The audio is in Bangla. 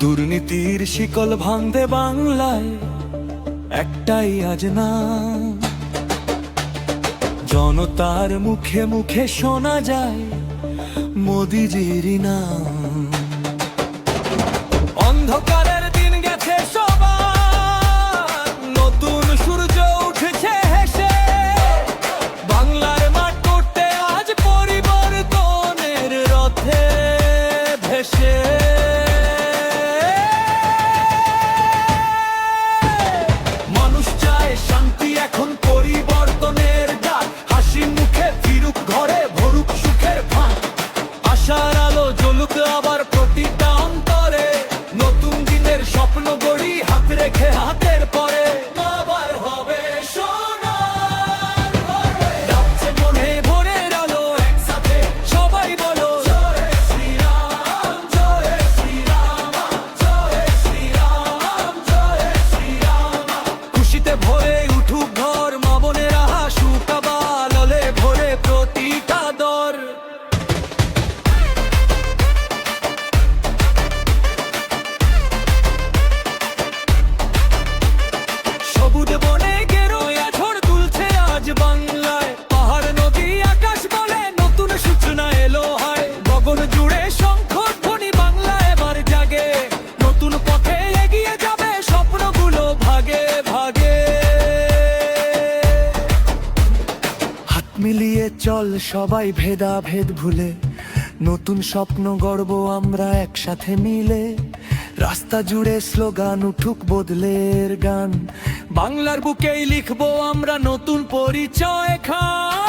দুর্নীতির শিকল ভাঙতে বাংলায় একটাই আজ না, জনতার মুখে মুখে শোনা যায় মোদিজির নাম। অন্ধকারের দিন গেছে সবার, নতুন সূর্য উঠেছে হেসে, বাংলার মাঠ করতে আজ পরিবর্তনের রথে ভেসে। মানুষ চায় শান্তি, এখন পরিবর্তনের ডাক, হাসি মুখে ফিরুক ঘরে, ভরুক সুখের ভাগ, আশার আলো জ্বলুক আবার প্রতিটা অন্তরে, নতুন দিনের স্বপ্ন গড়ি হাত রেখে হাতের পরে। আবার হবে সোনার ঘরে, ডাকছে মনে ভোরের আলো, একসাথে সবাই বলো জয় শ্রীরাম, জয় শ্রীরাম, জয় শ্রীরাম, জয় শ্রীরাম। খুশিতে ভরে উঠুক ঘর, মা বোনেরা হাসুক আবার, আলোলে ভরে প্রতিটা দর। সবুজ বনে গেরোয়া ঝড় তুলছে আজ বাংলায়, পাহাড় নদী আকাশ বলে নতুন সূচনা এলো হয়, গগন জুড়ে শঙ্খধ্বনি, বাংলা এবার জাগে, নতুন পথে এগিয়ে যাবে স্বপ্নগুলো ভাগে ভাগে। হাত মিলিয়ে চল সবাই ভেদাভেদ ভুলে, নতুন স্বপ্ন গড়ব আমরা একসাথে মিলে, রাস্তা জুড়ে স্লোগান উঠুক বদলের গান, বাংলার বুকেই লিখবো আমরা নতুন পরিচয় খান।